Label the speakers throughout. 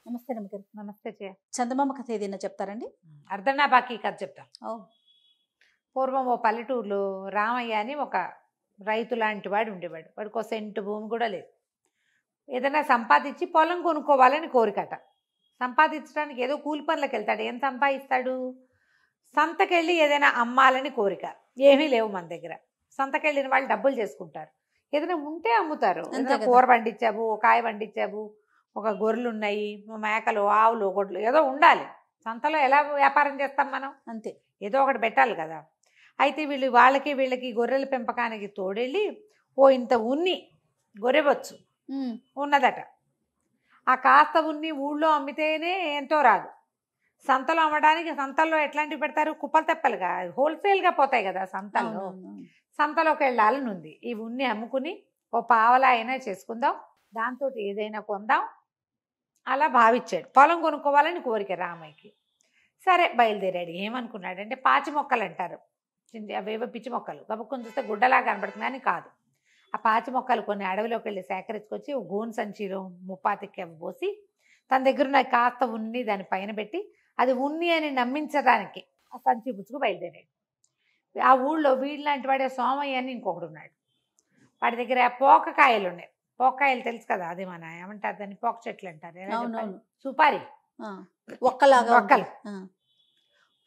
Speaker 1: నమస్తే నమ్మగారు.
Speaker 2: నమస్తే జయ.
Speaker 1: చందమామ కథ ఏదైనా చెప్తారండి?
Speaker 2: అర్ధనాబాకి కథ చెప్తా.
Speaker 1: ఓ
Speaker 2: పూర్వం ఓ పల్లెటూరులో రామయ్య అని ఒక రైతు లాంటి వాడు ఉండేవాడు. వాడికి ఒక సెంటు భూమి కూడా లేదు. ఏదైనా సంపాదించి పొలం కొనుక్కోవాలని కోరికట. సంపాదించడానికి ఏదో కూలి పనులకు వెళ్తాడు. ఏం సంపాదిస్తాడు? సంతకెళ్ళి ఏదైనా అమ్మాలని కోరిక. ఏమీ లేవు మన దగ్గర. సంతకెళ్ళిన వాళ్ళు డబ్బులు చేసుకుంటారు. ఏదైనా ఉంటే అమ్ముతారు.
Speaker 1: అంతే
Speaker 2: ఏదైనా
Speaker 1: కదా.
Speaker 2: కూర పండించావు, ఒక కాయ పండించావు, ఒక గొర్రెలు ఉన్నాయి, మేకలు, ఆవులు, గొడ్లు ఏదో ఉండాలి. సంతలో ఎలా వ్యాపారం చేస్తాం మనం?
Speaker 1: అంతే.
Speaker 2: ఏదో ఒకటి పెట్టాలి కదా. అయితే వీళ్ళకి గొర్రెల పెంపకానికి తోడెళ్ళి ఓ ఇంత ఉన్ని గొర్రెవచ్చు ఉన్నదట. ఆ కాస్త ఉన్ని ఊళ్ళో అమ్మితేనే ఎంతో రాదు. సంతలో అమ్మడానికి సంతల్లో ఎట్లాంటివి పెడతారు? కుప్పలు తెప్పలుగా హోల్సేల్గా పోతాయి కదా సంతల్లో. సంతలోకి వెళ్ళాలని ఉంది. ఈ ఉన్ని అమ్ముకుని ఓ పావలా అయినా చేసుకుందాం, దాంతో ఏదైనా కొందాం అలా భావించాడు. పొలం కొనుక్కోవాలని కోరిక రామయ్యకి. సరే బయలుదేరాడు. ఏమనుకున్నాడంటే పాచి మొక్కలు అంటారు, అవేవో పిచ్చి మొక్కలు. గబుక్కుని చూస్తే గుడ్డలాగా కనబడుతుంది అని కాదు. ఆ పాచి మొక్కలు కొన్ని అడవిలోకి వెళ్ళి సేకరించుకొచ్చి ఓ గోను సంచిలో ముప్పాతికి పోసి తన దగ్గర ఉన్న కాస్త ఉన్ని దాని పైన పెట్టి అది ఉన్ని అని నమ్మించడానికి ఆ సంచి పుచ్చుకు బయలుదేరాడు. ఆ ఊళ్ళో వీళ్ళలాంటి వాడే సోమయ్య అని ఇంకొకడు ఉన్నాడు. వాడి దగ్గర పోకకాయలు ఉన్నాయి. పోకకాయలు తెలుసు కదా, అది మన ఏమంటారు దాన్ని, పోక చెట్లు అంటారు. సుపారి
Speaker 1: ఒక్కలాగా
Speaker 2: ఒక్కలు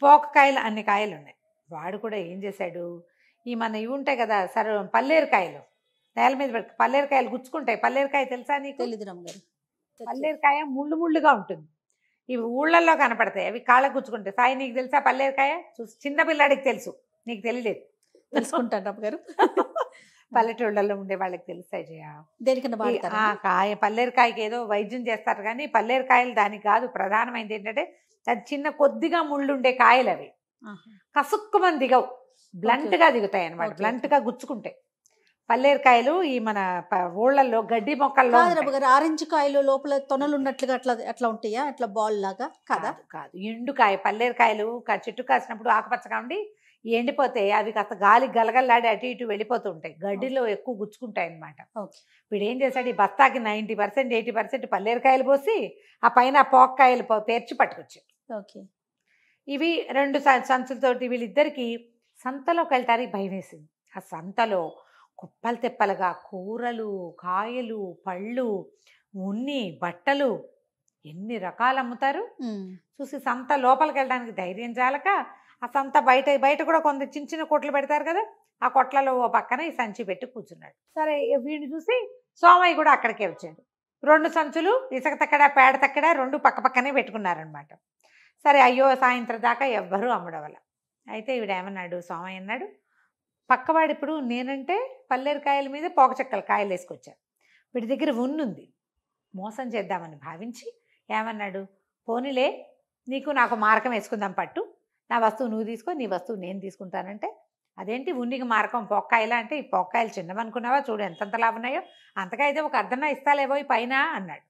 Speaker 2: పోకకాయలు అన్ని కాయలు ఉన్నాయి. వాడు కూడా ఏం చేశాడు, ఈ మన ఇవి ఉంటాయి కదా సరే పల్లేరుకాయలు, నేల మీద పల్లేరుకాయలు గుచ్చుకుంటాయి. పల్లేరుకాయ తెలుసా నీకు?
Speaker 1: తెలీదు రమ్మగారు.
Speaker 2: పల్లేరుకాయ ముళ్ళు ముళ్ళుగా ఉంటుంది. ఇవి ఊళ్ళల్లో కనపడతాయి, అవి కాళ్ళకు గుచ్చుకుంటాయి. సాయి నీకు తెలుసా పల్లేరుకాయ? చూసి చిన్న పిల్లాడికి తెలుసు, నీకు తెలియలేదు.
Speaker 1: తెలుసుకుంటాను రమ్మగారు.
Speaker 2: పల్లెటూళ్ళల్లో ఉండే వాళ్ళకి తెలుస్తాయి జయ.
Speaker 1: దేనికన్నా వాడతారా?
Speaker 2: ఆ కాయ పల్లేరుకాయకి ఏదో వైద్యం చేస్తారు కానీ పల్లేరుకాయలు దానికి కాదు. ప్రధానమైనది ఏంటంటే అది చిన్న కొద్దిగా ముళ్ళు ఉండే కాయలు. అవి కసుక్కుమని దిగవు, బ్లంట్గా దిగుతాయి అనమాట. బ్లంట్గా గుచ్చుకుంటాయి పల్లేరుకాయలు. ఈ మన ఊళ్ళల్లో గడ్డి మొక్కల్లో
Speaker 1: ఆరెంజ్ కాయలు లోపల తొనలు ఉన్నట్లుగా అట్లా అట్లా ఉంటాయా? అట్లా బాల్ లాగా కాదా?
Speaker 2: కాదు, ఎండుకాయ. పల్లేరుకాయలు చెట్టు కాసినప్పుడు ఆకుపచ్చగా ఉండి ఎండిపోతే అవి కాస్త గాలి గలగల్లాడి అటు ఇటు వెళ్ళిపోతూ ఉంటాయి. గడ్డిలో ఎక్కువ గుచ్చుకుంటాయి అనమాట. వీడు ఏం చేశాడు, ఈ బస్తాకి 90% 80% పల్లేరుకాయలు పోసి ఆ పైన పోక్కాయలు పేర్చి పట్టుకొచ్చాడు.
Speaker 1: ఓకే.
Speaker 2: ఇవి 2 సంచులతోటి వీళ్ళిద్దరికి సంతలోకి వెళ్ళటానికి భయం వేసింది. ఆ సంతలో కుప్పలు తెప్పలుగా కూరలు, కాయలు, పళ్ళు, ఉన్ని, బట్టలు ఎన్ని రకాలు అమ్ముతారు. చూసి సంత లోపలికి వెళ్ళడానికి ధైర్యం చాలక ఆ సంత బయట కూడా కొంత చిన్న చిన్న కొట్లు పెడతారు కదా, ఆ కొట్లలో ఓ పక్కన ఈ సంచి పెట్టి కూర్చున్నాడు. సరే వీడిని చూసి సోమయ్య కూడా అక్కడికే వచ్చాడు. 2 సంచులు ఇసుక తక్కడ పేడ తక్కడ 2 పక్క పక్కనే పెట్టుకున్నారనమాట. సరే అయ్యో సాయంత్రం దాకా ఎవ్వరూ అమ్మడవల. అయితే వీడేమన్నాడు, సోమయ్య అన్నాడు, పక్కవాడు ఇప్పుడు నేనంటే పల్లేరుకాయల మీద పోకచెక్కల కాయలు వేసుకొచ్చాను, వీడి దగ్గర ఉన్నుంది, మోసం చేద్దామని భావించి ఏమన్నాడు, పోనీలే నీకు నాకు మార్కం వేసుకుందాం పట్టు, నా వస్తువు నువ్వు తీసుకో, నీ వస్తువు నేను తీసుకుంటానంటే, అదేంటి ఉన్నికి మార్కం పోక్కాయలా అంటే, ఈ పోక్కాయలు చిన్నవనుకున్నావా, చూడు ఎంతంతలా ఉన్నాయో, అంతగా అయితే ఒక అర్ధన ఇస్తాలేవో ఈ పైన అన్నాడు.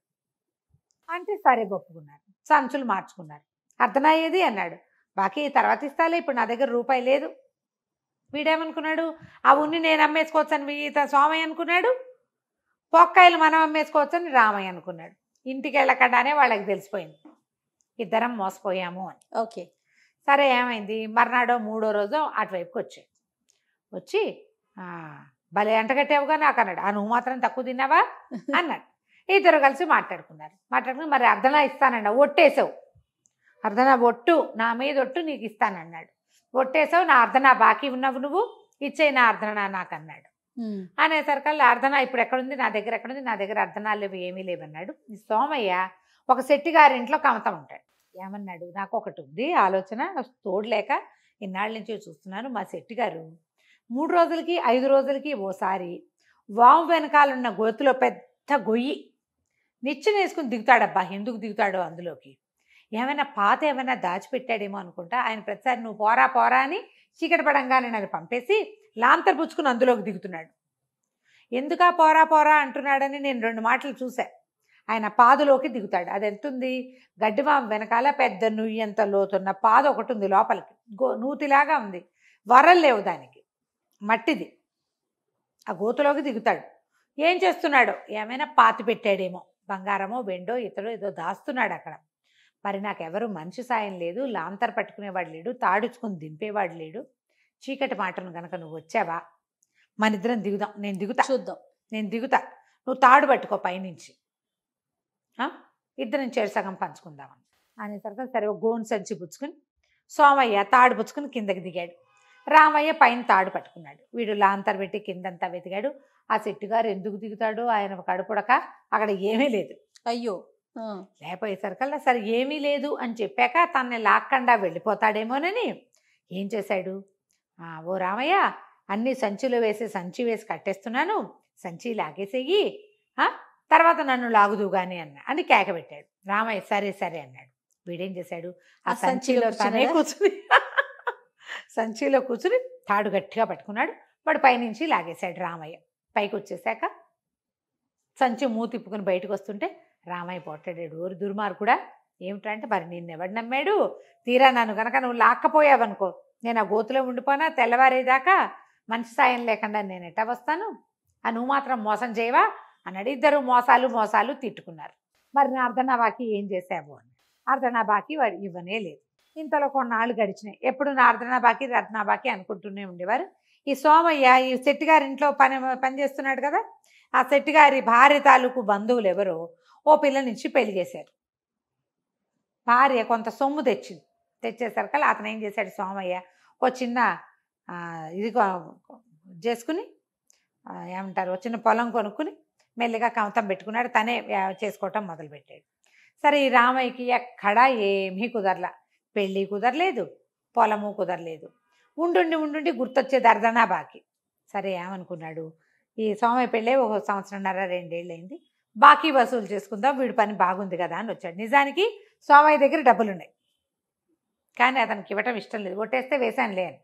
Speaker 2: అంటే సరే ఒప్పుకున్నారు. సంచులు మార్చుకున్నారు. అర్ధన ఏది అన్నాడు. బాకీ తర్వాత ఇస్తాలే, ఇప్పుడు నా దగ్గర రూపాయి లేదు. వీడేమనుకున్నాడు, ఆ ఉన్ని నేను అమ్మేసుకోవచ్చని సోమయ్య అనుకున్నాడు, పోక్కాయలు మనం అమ్మేసుకోవచ్చని రామయ్య అనుకున్నాడు. ఇంటికి వెళ్ళకుండానే వాళ్ళకి తెలిసిపోయింది ఇద్దరం మోసపోయాము అని.
Speaker 1: ఓకే.
Speaker 2: సరే ఏమైంది, మర్నాడో 3వ రోజు అటువైపుకి వచ్చాడు. వచ్చి భలే ఎంటగట్టావుగా నాకు అన్నాడు. నువ్వు మాత్రం తక్కువ తిన్నావా అన్నాడు. ఇద్దరు కలిసి మాట్లాడుకుని మరి అర్ధనా ఇస్తానన్నా, ఒట్టేసావు, అర్ధనా ఒట్టు, నా మీద ఒట్టు నీకు ఇస్తానన్నాడు. ఒట్టేసావు, నా అర్ధనా బాకీ ఉన్నావు, నువ్వు ఇచ్చేయి నా అర్ధనా నాకు అన్నాడు. అనేసరికల్లా అర్ధనా ఇప్పుడు ఎక్కడుంది, నా దగ్గర ఎక్కడుంది, నా దగ్గర అర్ధనాలు లేవు, ఏమీ లేవన్నాడు. సోమయ్య ఒక శెట్టి గారింట్లో కమతం ఉంటాడు. ఏమన్నాడు, నాకు ఒకటి ఉంది ఆలోచన, తోడలేక ఇన్నాళ్ళ నుంచి చూస్తున్నాను. మా శెట్టి గారు 3 రోజులకి 5 రోజులకి ఓసారి వాము వెనకాలన్న గోతులో పెద్ద గొయ్యి నిచ్చెన వేసుకుని దిగుతాడబ్బా. ఎందుకు దిగుతాడో అందులోకి ఏమైనా పాత ఏమైనా దాచిపెట్టాడేమో అనుకుంటా. ఆయన ప్రతిసారి నువ్వు పోరా అని చీకటి పడంగానే నన్ను పంపేసి లాంతర్ పుచ్చుకుని అందులోకి దిగుతున్నాడు. ఎందుకా పోరా అంటున్నాడని నేను 2 మాటలు చూసా. ఆయన పాదులోకి దిగుతాడు. అది ఎంతుంది, గడ్డివాము వెనకాల పెద్ద నుయ్యంత లోతున్న పాదు ఒకటి ఉంది, లోపలికి నూతిలాగా ఉంది, వరలు లేవు దానికి, మట్టిది. ఆ గోతులోకి దిగుతాడు. ఏం చేస్తున్నాడో, ఏమైనా పాతి పెట్టాడేమో, బంగారమో వెండో ఇతడో ఏదో దాస్తున్నాడు అక్కడ. మరి నాకెవరు మనిషి సాయం లేదు, లాంతర్ పట్టుకునేవాడు లేడు, తాడుచుకుని దింపేవాడు లేడు. చీకటి మాటను గనక నువ్వు వచ్చావా, మనిద్దరం దిగుదాం. నేను దిగుతా,
Speaker 1: చూద్దాం.
Speaker 2: నేను దిగుతా, నువ్వు తాడు పట్టుకో పైనుంచి, ఇద్దరం చెరు సగం పంచుకుందామని అనేసరికి సరే ఒక గోను సంచి పుచ్చుకుని సోమయ్య తాడు పుచ్చుకుని కిందకి దిగాడు. రామయ్య పైన తాడు పట్టుకున్నాడు. వీడు లాంతర్ పెట్టి కిందంతా వెతికాడు. ఆ సెట్టుగారు ఎందుకు దిగుతాడు, ఆయన కడుపుడక అక్కడ ఏమీ లేదు.
Speaker 1: అయ్యో.
Speaker 2: లేకపోయేసరికల్లా సరే ఏమీ లేదు అని చెప్పాక తనని లాక్కుండా వెళ్ళిపోతాడేమోనని ఏం చేశాడు, ఓ రామయ్య అన్ని సంచిలో వేసి సంచి వేసి కట్టేస్తున్నాను, సంచి లాగేసేయి, తర్వాత నన్ను లాగుదు గాని అని కేక పెట్టాడు. రామయ్య సరే సరే అన్నాడు. వీడేం చేశాడు, ఆ సంచిలో తనే కూర్చుని సంచిలో కూర్చుని తాడు గట్టిగా పట్టుకున్నాడు. వాడు పైనుంచి లాగేశాడు. రామయ్య పైకి వచ్చేసాక సంచి మూతిప్పుకుని బయటకు వస్తుంటే రామయ్య పొట్టాడాడు. ఓరి దుర్మార్గుడా, ఏమిటంటే మరి నిన్నెవడు నమ్మాడు, తీరా నన్ను కనుక నువ్వు లాక్కపోయావనుకో నేను ఆ గోతులో ఉండిపోనా, తెల్లవారేదాకా మనిషి సాయం లేకుండా నేను ఎట్టా వస్తాను, నువ్వు మాత్రం మోసం చేయవా అన్నాడు. ఇద్దరు మోసాలు తిట్టుకున్నారు. మరి నా అర్ధనాబాకి ఏం చేసావు అని. అర్ధనాబాకి వాడు ఇవ్వనే లేదు. ఇంతలో కొన్నాళ్ళు గడిచినాయి. ఎప్పుడు నా అర్ధనాబాకి రత్నాబాకి అనుకుంటూనే ఉండేవారు. ఈ సోమయ్య ఈ శెట్టిగారి ఇంట్లో పని చేస్తున్నాడు కదా, ఆ శెట్టిగారి భార్య తాలూకు బంధువులు ఎవరో ఓ పిల్లనిచ్చి పెళ్లి చేశారు. భార్య కొంత సొమ్ము తెచ్చేసరికి అతను ఏం చేశాడు, సోమయ్య ఓ చిన్న ఇది చేసుకుని ఏమంటారు, ఓ చిన్న పొలం కొనుక్కుని మెల్లిగా కమతం పెట్టుకున్నాడు. తనే చేసుకోవటం మొదలుపెట్టాడు. సరే ఈ రామయ్యకి ఎక్కడా ఏమీ కుదరలా, పెళ్ళి కుదరలేదు, పొలము కుదరలేదు. ఉండుండి గుర్తొచ్చేది అర్ధనాబాకి. సరే ఏమనుకున్నాడు, ఈ సోమయ్య పెళ్ళే ఒక 1.5 సంవత్సరంన్నర 2 ఏళ్ళు అయింది, బాకీ వసూలు చేసుకుందాం, వీడి పని బాగుంది కదా అని వచ్చాడు. నిజానికి సోమయ్య దగ్గర డబ్బులున్నాయి, కానీ అతనికి ఇవ్వటం ఇష్టం లేదు. ఒట్టేస్తే వేశాను లేని.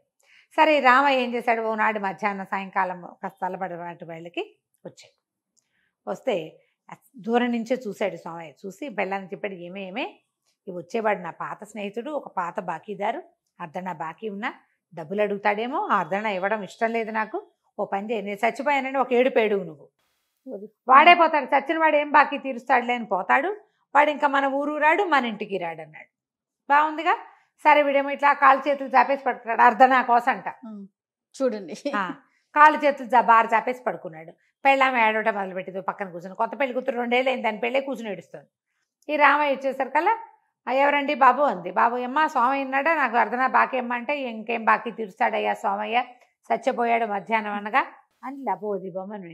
Speaker 2: సరే రామయ్య ఏం చేశాడు, ఓనాడు మధ్యాహ్నం సాయంకాలం కాస్త తల్లబడి వాళ్ళకి వచ్చాడు. వస్తే దూరం నుంచే చూశాడు సోమయ్య. చూసి బెల్లాన్ని చెప్పాడు, ఏమే ఇవి వచ్చేవాడు నా పాత స్నేహితుడు, ఒక పాత బాకీదారు, అర్ధనా బాకీ ఉన్నా డబ్బులు అడుగుతాడేమో, ఆ అర్ధనా ఇవ్వడం ఇష్టం లేదు నాకు, ఓ పని చేయి, నేను చచ్చిపోయానని ఒక ఏడుపేడుగు నువ్వు, వాడే పోతాడు, చచ్చిన వాడు ఏం బాకీ తీరుస్తాడులే అని పోతాడు, వాడు ఇంకా మన ఊరు రాడు, మన ఇంటికి రాడు అన్నాడు. బాగుందిగా. సరే వీడేమో ఇట్లా కాళ్ళు చేతులు చాపేసి పడుకున్నాడు. అర్ధనా కోసంట
Speaker 1: చూడండి,
Speaker 2: కాళ్ళు చేతులు బారు చాపేసి పడుకున్నాడు. పెళ్ళామె ఏడవటం మొదలుపెట్టింది పక్కన కూర్చొని. కొత్త పెళ్లి కూతురు 2 ఏళ్ళు అయింది, దాని పెళ్ళే కూర్చుని ఏడుస్తుంది. ఈ రామయ్య వచ్చేసరికల్లా ఎవరండి బాబు అంది. బాబు అమ్మ సోమయ్య ఉన్నాడా, నాకు అర్ధనా బాకీ అమ్మ అంటే, ఇంకేం బాకీ తీరుస్తాడయ్యా సోమయ్య, చచ్చిపోయాడు మధ్యాహ్నం అనగా అని లబోది బొమ్మను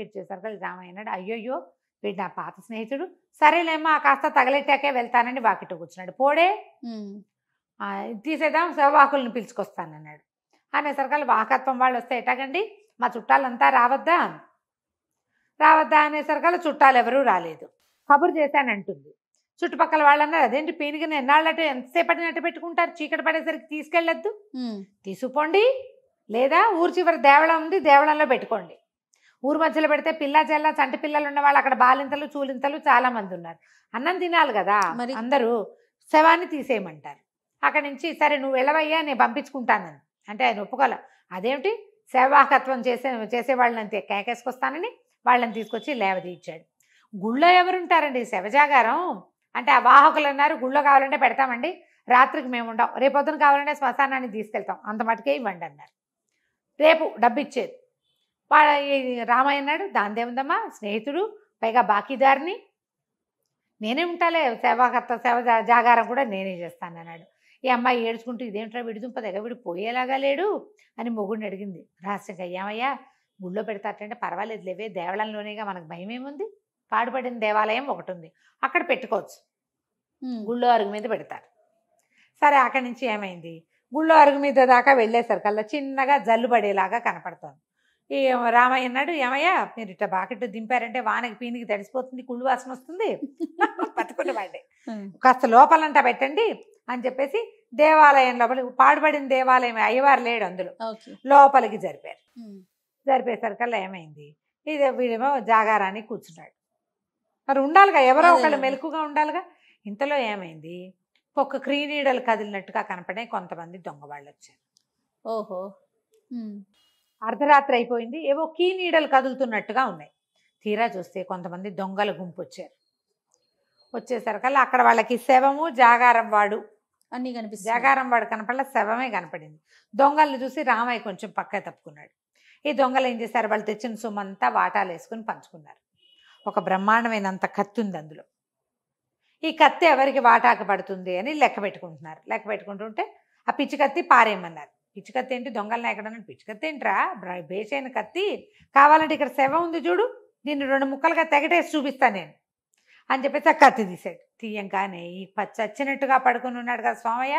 Speaker 2: ఏడ్చేసరికి రామయ్య అన్నాడు, అయ్యోయ్యో వీడు నా పాత స్నేహితుడు, సరేలేమ్మా కాస్త తగలెట్టాకే వెళ్తానని వాకిట్లో కూర్చున్నాడు. పోడే తీసేద్దాం, శవవాకులను పిలుచుకొస్తానన్నాడు. అనేసరికల్లా వాకత్వం వాళ్ళు వస్తే ఎటాగండి, మా చుట్టాలంతా రావద్దా అనేసరికల్లా చుట్టాలు ఎవరూ రాలేదు. కబురు చేశానంటుంది. చుట్టుపక్కల వాళ్ళన్నారు, అదేంటి పీనిగిన ఎన్నాళ్ళంటే ఎంతసేపటి నెట్ట పెట్టుకుంటారు, చీకటి పడేసరికి తీసుకెళ్ళొద్దు, తీసుకుపోండి, లేదా ఊరు చివరి దేవళం ఉంది, దేవళంలో పెట్టుకోండి. ఊరు మధ్యలో పెడితే పిల్ల చెల్ల చంటి పిల్లలు ఉన్న వాళ్ళు అక్కడ బాలింతలు చూలింతలు చాలా మంది ఉన్నారు, అన్నం తినాలి కదా, అందరూ శవాన్ని తీసేయమంటారు. అక్కడి నుంచి సరే నువ్వు వెళ్ళవయ్యా నేను పంపించుకుంటానని అంటే ఆయన ఒప్పుకోలే. అదేమిటి సేవాకత్వం చేసేవాళ్ళని అంతే కేకేసుకొస్తానని వాళ్ళని తీసుకొచ్చి లేవదీయించాడు. గుళ్ళో ఎవరుంటారండి శవజాగారం అంటే, ఆ వాహకులు అన్నారు గుళ్ళో కావాలంటే పెడతామండి, రాత్రికి మేము ఉండం, రేపొద్దున కావాలంటే శ్మశానాన్ని తీసుకెళ్తాం, అంత మటుకే ఇవ్వండి అన్నారు. రేపు డబ్బు ఇచ్చేది. రామయ్య అన్నాడు, దాందేముందమ్మా, స్నేహితుడు, పైగా బాకీదారిని, నేనే ఉంటాలే, సేవ జాగారం కూడా నేనే చేస్తాను అన్నాడు. ఈ అమ్మాయి ఏడ్చుకుంటూ, ఇదేంట్రా విడుదుంప దగ్గర విడి పోయేలాగా లేడు అని మొగుడిని అడిగింది రహస్యంగా. ఏమయ్యా గుళ్ళో పెడతారంటే పర్వాలేదు లేవే, దేవాలయంలోనేగా, మనకు భయం ఏముంది, పాడుపడిన దేవాలయం ఒకటి ఉంది అక్కడ పెట్టుకోవచ్చు, గుళ్ళో అరుగు మీద పెడతారు. సరే అక్కడి నుంచి ఏమైంది, గుళ్ళో అరుగు మీద దాకా వెళ్ళేసరికల్లా చిన్నగా జల్లు పడేలాగా కనపడుతుంది. ఈ రామయ్య అన్నాడు, ఏమయ్యా మీరు ఇట్లా బాకెట్ దింపారంటే వానకి పీనికి తడిసిపోతుంది, కుళ్ళు వాసన వస్తుంది, బతుకున్న వాడే, కాస్త లోపలంటా పెట్టండి అని చెప్పేసి దేవాలయం లోపలి, పాడుపడిన దేవాలయం అయ్యవారు లేడు అందులో, లోపలికి జరిపారు. జరిపేసరికల్లా ఏమైంది, ఇది వీడేమో జాగారానికి కూర్చున్నాడు. మరి ఉండాలిగా, ఎవరో ఒకళ్ళు మెలకుగా ఉండాలిగా. ఇంతలో ఏమైంది, ఒక క్రీనీడలు కదిలినట్టుగా కనపడే కొంతమంది దొంగ వాళ్ళు వచ్చారు.
Speaker 1: ఓహో,
Speaker 2: అర్ధరాత్రి అయిపోయింది, ఏవో కీనీడలు కదులుతున్నట్టుగా ఉన్నాయి. తీరా చూస్తే కొంతమంది దొంగల గుంపు వచ్చారు. వచ్చేసరికల్లా అక్కడ వాళ్ళకి శవము జాగారం వాడు
Speaker 1: అన్ని కనిపిస్తాయి.
Speaker 2: జాగారం వాడు కనపడలే, శవమే కనపడింది. దొంగల్ని చూసి రామయ్య కొంచెం పక్క తప్పుకున్నాడు. ఈ దొంగలు ఏం చేశారు, వాళ్ళు తెచ్చిన సొమ్మంతా వాటాలు వేసుకుని పంచుకున్నారు. ఒక బ్రహ్మాండమైనంత కత్తి ఉంది అందులో. ఈ కత్తి ఎవరికి వాటాకు పడుతుంది అని లెక్క పెట్టుకుంటున్నారు. లెక్క పెట్టుకుంటుంటే ఆ పిచ్చి కత్తి పారేయమన్నారు. పిచ్చి కత్తి ఏంటి, దొంగలను ఎక్కడన్నా పిచ్చి కత్తి ఏంట్రా, బేసైన కత్తి, కావాలంటే ఇక్కడ శవం ఉంది చూడు, దీన్ని 2 ముక్కలుగా తెగటేసి చూపిస్తాను నేను అని చెప్పేసి ఆ కత్తి తీసాడు. తీయంగానే ఈ చచ్చినట్టుగా పడుకుని ఉన్నాడు కదా స్వామయ్య,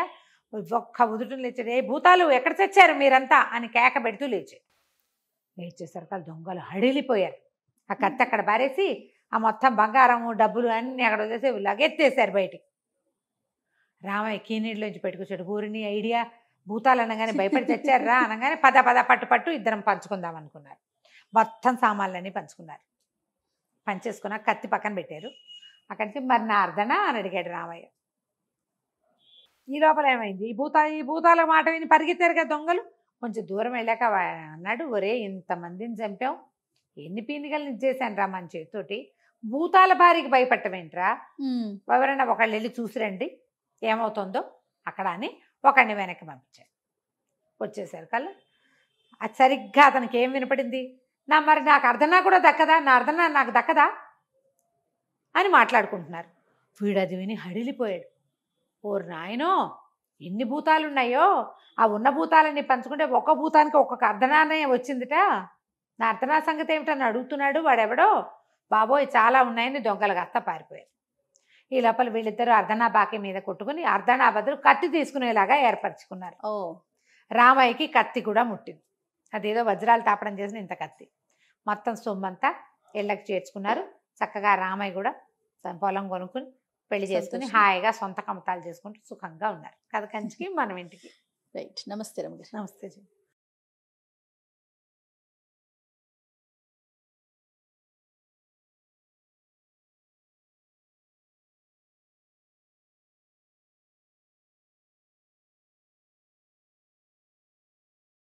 Speaker 2: ఒక్క ఉదుటం లేచాడు. ఏ భూతాలు ఎక్కడ చచ్చారు మీరంతా అని కేక పెడుతూ లేచాడు. లేచేసరికి దొంగలు హడిలిపోయారు. ఆ కత్తి అక్కడ బారేసి ఆ మొత్తం బంగారము డబ్బులు అన్నీ అక్కడ వదిలేసి లగెత్తేసారు బయటికి. రామయ్య కీనీళ్ళలోంచి పెట్టుకొచ్చాడు. ఊరిని ఐడియా, భూతాలు అనగానే భయపడి చచ్చారా అనగానే పద పద పట్టు పట్టు ఇద్దరం పంచుకుందాం అనుకున్నారు. మొత్తం సామాన్లన్నీ పంచుకున్నారు. పంచేసుకున్న కత్తి పక్కన పెట్టారు. అక్కడి నుంచి మరి నా అర్ధనా అని అడిగాడు రామయ్య. ఈ లోపల ఏమైంది, ఈ భూతాల మాట విని పరిగెత్తారు కదా దొంగలు. కొంచెం దూరం వెళ్ళాక అన్నాడు, ఒరే ఇంతమందిని చంపాం, ఎన్ని పీనికలు ఇచ్చేసాను రా మన చేతితోటి, భూతాల బారికి భయపట్టమేంట్రా, ఎవరైనా ఒకళ్ళు వెళ్ళి చూసిరండి ఏమవుతుందో అక్కడ అని ఒకడిని వెనక్కి పంపించాడు. వచ్చేసరికల్లా అది సరిగ్గా అతనికి ఏం వినపడింది, మరి నాకు అర్ధనా కూడా దక్కదా, నా అర్ధనా నాకు దక్కదా అని మాట్లాడుకుంటున్నారు. వీడు అది విని హడిలిపోయాడు. ఓరు నాయనో, ఎన్ని భూతాలు ఉన్నాయో, ఆ ఉన్న భూతాలన్నీ పంచుకుంటే ఒక్క భూతానికి ఒక్కొక్క అర్ధనానే వచ్చిందిట, నా అర్ధనా సంగతి ఏమిటని అడుగుతున్నాడు వాడెవడో, బాబోయ్ చాలా ఉన్నాయని దొంగలు కాస్త పారిపోయారు. ఈ లోపల వీళ్ళిద్దరూ అర్ధనా బాకీ మీద కొట్టుకుని అర్ధనా బదులు కత్తి తీసుకునేలాగా ఏర్పరచుకున్నారు. రామయ్యకి కత్తి కూడా ముట్టింది. అదేదో వజ్రాలు తాపడం చేసిన ఇంత కత్తి. మొత్తం సొమ్మంతా ఇళ్ళకి చేర్చుకున్నారు. చక్కగా రామయ్య కూడా పొలం కొనుక్కుని పెళ్లి చేసుకుని హాయిగా సొంత కమతాలు చేసుకుంటూ సుఖంగా ఉన్నారు. కథ కంచికి మనం ఇంటికి.
Speaker 1: రైట్. నమస్తే రమగారు.
Speaker 2: నమస్తే.